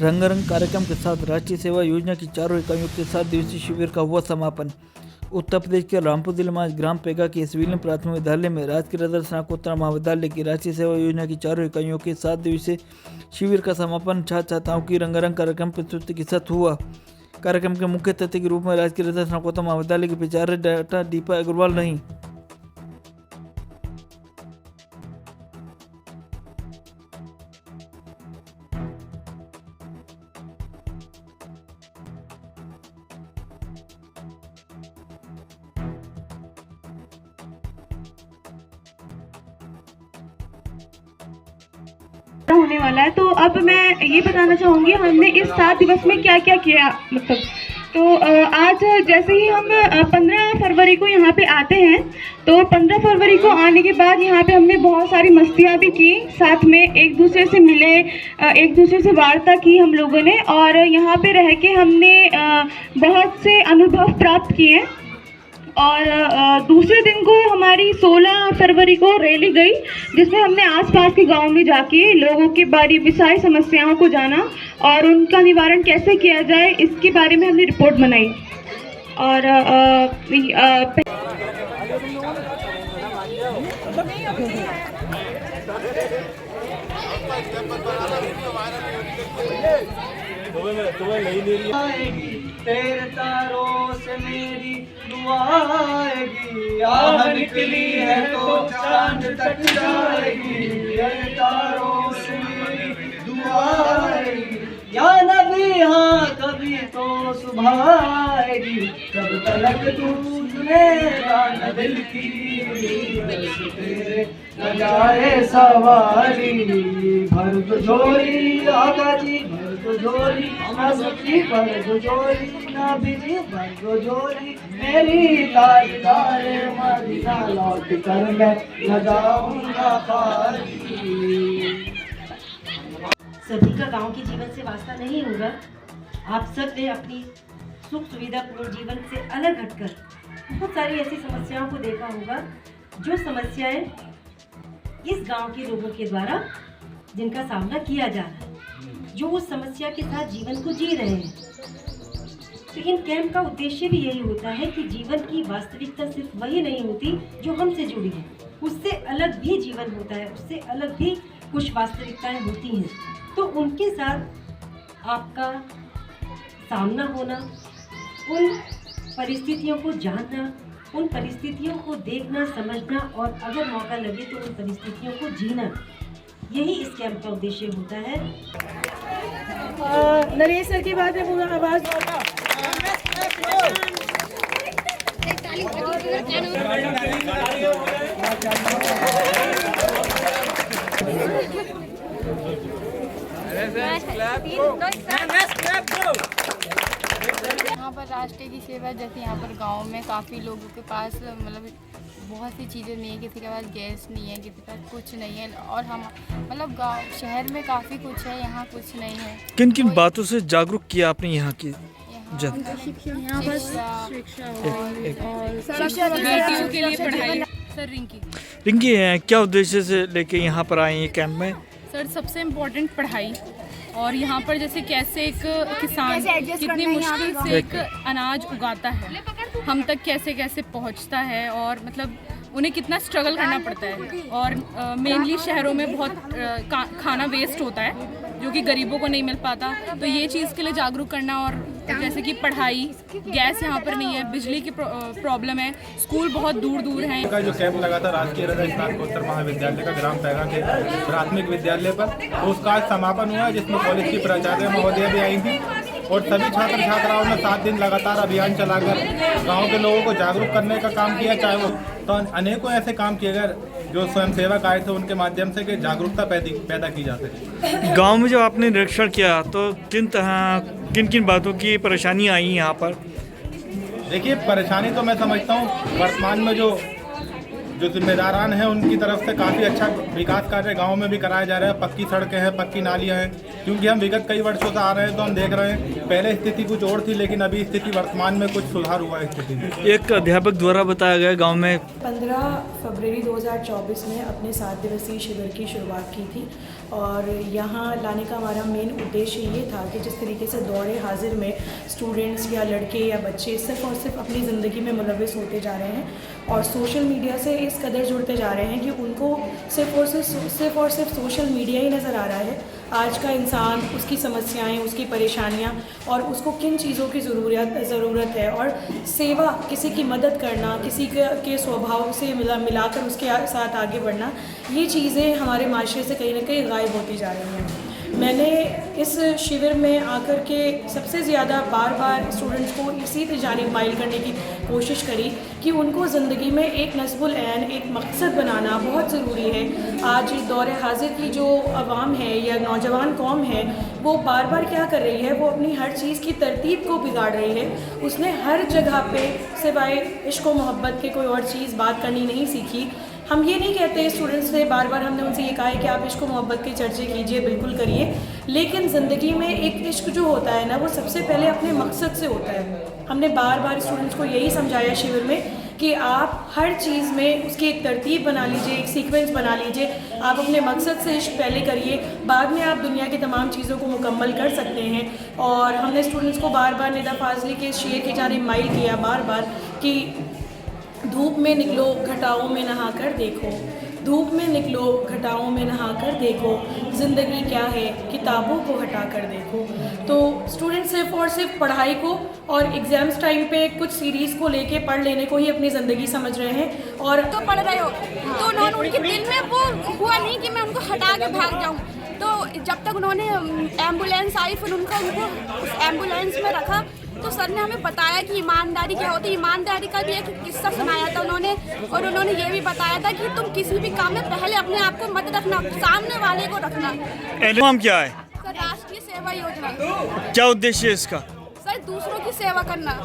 रंगारंग कार्यक्रम के साथ राष्ट्रीय सेवा योजना की चारों इकाइयों के 7 दिवसीय शिविर का हुआ समापन। उत्तर प्रदेश के रामपुर जिले में आज ग्राम पेगा के सिविलियन प्राथमिक विद्यालय में राजकीय रदर स्नातकोत्तर महाविद्यालय की राष्ट्रीय सेवा योजना की चारों इकाइयों के 7 दिवसीय शिविर का समापन छात्र छात्राओं की रंगारंग कार्यक्रम प्रस्तुति के साथ हुआ। कार्यक्रम के मुख्य अतिथि के रूप में राजकीय रदर स्नातकोत्तर महाविद्यालय के प्राचार्य डॉक्टर दीपा अग्रवाल रहीं। होने वाला है। तो अब मैं ये बताना चाहूँगी हमने इस 7 दिवस में क्या क्या किया। मतलब तो आज जैसे ही हम 15 फरवरी को यहाँ पे आते हैं, तो 15 फरवरी को आने के बाद यहाँ पे हमने बहुत सारी मस्तियाँ भी की, साथ में एक दूसरे से मिले, एक दूसरे से वार्ता की हम लोगों ने, और यहाँ पे रह के हमने बहुत से अनुभव प्राप्त किए। और दूसरे दिन को हमारी 16 फरवरी को रैली गई, जिसमें हमने आसपास के गांव में जाके लोगों के बारे में सारी समस्याओं को जाना और उनका निवारण कैसे किया जाए, इसके बारे में हमने रिपोर्ट बनाई। और तेरे तारों से मेरी दुआ आएगी, आह निकली है तो चांद तक जाएगी, तेरे तारों से मेरी दुआ आएगी, या नबी हाँ कभी तो सुबह आएगी, जब तलक तू सुनेगा न दिल की बस तेरे न जाए सवारी, भर दो झोली आका जी, भर दो झोली नबी, भर दो झोली नबी जी, भर दो झोली मेरी ताजदार मदीना, लौट कर मैं न जाऊंगा खाली। सभी का गांव के जीवन से वास्ता नहीं होगा। आप सब ने अपनी सुख सुविधा पूर्ण जीवन से अलग हटकर बहुत सारी ऐसी समस्याओं को देखा होगा, जो समस्याएं इस गांव के लोगों के द्वारा जिनका सामना किया जा रहा है, जो उस समस्या के साथ जीवन को जी रहे हैं। तो इन कैंप का उद्देश्य भी यही होता है कि जीवन की वास्तविकता सिर्फ वही नहीं होती जो हमसे जुड़ी है, उससे अलग भी जीवन होता है, उससे अलग भी कुछ वास्तविकताएं होती हैं। तो उनके साथ आपका सामना होना, उन परिस्थितियों को जानना, उन परिस्थितियों को देखना, समझना और अगर मौका लगे तो उन परिस्थितियों को जीना, यही इस कैंप का उद्देश्य होता है। नरेश सर के बाद में पूरा आवाज यहाँ पर राष्ट्र की सेवा, जैसे यहाँ पर गांव में काफ़ी लोगों के पास मतलब बहुत सी चीज़ें नहीं है, किसी के पास गैस नहीं है, किसी के पास कुछ नहीं है, और हम मतलब गांव शहर में काफ़ी कुछ है, यहाँ कुछ नहीं है। किन किन बातों से जागरूक किया आपने यहाँ की जन? यहाँ पर शिक्षा के लिए पढ़ाई। सर रिंकी, क्या उद्देश्य से लेके यहाँ पर आए ये कैंप में? सर सबसे इम्पोर्टेंट पढ़ाई, और यहाँ पर जैसे कैसे एक किसान कितनी मुश्किल से एक अनाज उगाता है, हम तक कैसे कैसे पहुँचता है, और मतलब उन्हें कितना स्ट्रगल करना पड़ता है। और मेनली शहरों में बहुत खाना वेस्ट होता है जो कि गरीबों को नहीं मिल पाता। तो ये चीज़ के लिए जागरूक करना, और जैसे कि पढ़ाई, गैस यहाँ पर नहीं है, बिजली की प्रॉब्लम है, स्कूल बहुत दूर दूर हैं। का जो कैंप लगा था राजकीय रदर स्नातकोत्तर महाविद्यालय का ग्राम पैगा के प्राथमिक विद्यालय पर, तो उसका आज समापन हुआ, जिसमें कॉलेज की प्राचार्य महोदया भी आई थी, और सभी छात्र छात्राओं ने 7 दिन लगातार अभियान चलाकर गांव के लोगों को जागरूक करने का काम किया। चाहे वो तो अनेकों ऐसे काम किए गए जो स्वयंसेवक आए थे, उनके माध्यम से कि जागरूकता पैदा की जा सके। गांव में जब आपने निरीक्षण किया तो किन किन बातों की परेशानी आई यहाँ पर? देखिए, परेशानी तो मैं समझता हूँ वर्तमान में जो जो जिम्मेदारान हैं उनकी तरफ से काफ़ी अच्छा विकास कार्य गांव में भी कराया जा रहा है। पक्की सड़कें हैं, पक्की नालियां हैं, क्योंकि हम विगत कई वर्षों से आ रहे हैं तो हम देख रहे हैं पहले स्थिति कुछ और थी, लेकिन अभी स्थिति वर्तमान में कुछ सुधार हुआ है स्थिति में। एक अध्यापक द्वारा बताया गया गांव में 15 फरवरी 2024 में अपने 7 दिवसीय शिविर की शुरुआत की थी और यहाँ लाने का हमारा मेन उद्देश्य ये था कि जिस तरीके से दौरे हाजिर में स्टूडेंट्स या लड़के या बच्चे सिर्फ और सिर्फ अपनी ज़िंदगी में मुलविस होते जा रहे हैं और सोशल मीडिया से इस कदर जुड़ते जा रहे हैं कि उनको सिर्फ और सिर्फ सोशल मीडिया ही नज़र आ रहा है। आज का इंसान, उसकी समस्याएं, उसकी परेशानियां और उसको किन चीज़ों की ज़रूरत है और सेवा, किसी की मदद करना, किसी के स्वभाव से मिलाकर उसके साथ आगे बढ़ना, ये चीज़ें हमारे माशरे से कहीं ना कहीं गायब होती जा रही हैं। मैंने इस शिविर में आकर के सबसे ज़्यादा बार स्टूडेंट्स को इसी जानिब माइल करने की कोशिश करी कि उनको ज़िंदगी में एक नस्बुल ऐन, एक मकसद बनाना बहुत ज़रूरी है। आज दौरे हाजिर की जो अवाम है या नौजवान कौम है वो बार क्या कर रही है, वो अपनी हर चीज़ की तरतीब को बिगाड़ रही है। उसने हर जगह पे सिवाय इश्क व मोहब्बत के कोई और चीज़ बात करनी नहीं सीखी। हम ये नहीं कहते स्टूडेंट्स से, बार हमने उनसे ये कहा है कि आप इश्क मोहब्बत के चर्चे कीजिए, बिल्कुल करिए, लेकिन ज़िंदगी में एक इश्क जो होता है ना वो सबसे पहले अपने मकसद से होता है। हमने बार स्टूडेंट्स को यही समझाया शिविर में कि आप हर चीज़ में उसकी एक तरतीब बना लीजिए, एक सीक्वेंस बना लीजिए। आप अपने मकसद से इश्क पहले करिए, बाद में आप दुनिया की तमाम चीज़ों को मुकम्मल कर सकते हैं। और हमने स्टूडेंट्स को बार निदा फाजली के शेर की जानिब माइल किया बार कि धूप में निकलो घटाओं में नहा कर देखो, धूप में निकलो घटाओं में नहा कर देखो, ज़िंदगी क्या है किताबों को हटा कर देखो। तो स्टूडेंट सिर्फ और सिर्फ पढ़ाई को और एग्ज़ाम्स टाइम पे कुछ सीरीज़ को लेके पढ़ लेने को ही अपनी ज़िंदगी समझ रहे हैं। और तो पढ़ रहे हो तो उन्होंने, उनके दिल में वो हुआ नहीं कि मैं उनको हटा के भाग जाऊँ। तो जब तक उन्होंने एम्बुलेंस आई फिर उनको उस एम्बुलेंस में रखा तो सर ने हमें बताया कि ईमानदारी क्या होती है। ईमानदारी का भी एक किस्सा सुनाया था उन्होंने, और उन्होंने ये भी बताया था कि तुम किसी भी काम में पहले अपने आप को मत रखना, सामने वाले को रखना। नाम क्या है? सर राष्ट्रीय सेवा योजना। क्या उद्देश्य है इसका? सर दूसरों की सेवा करना।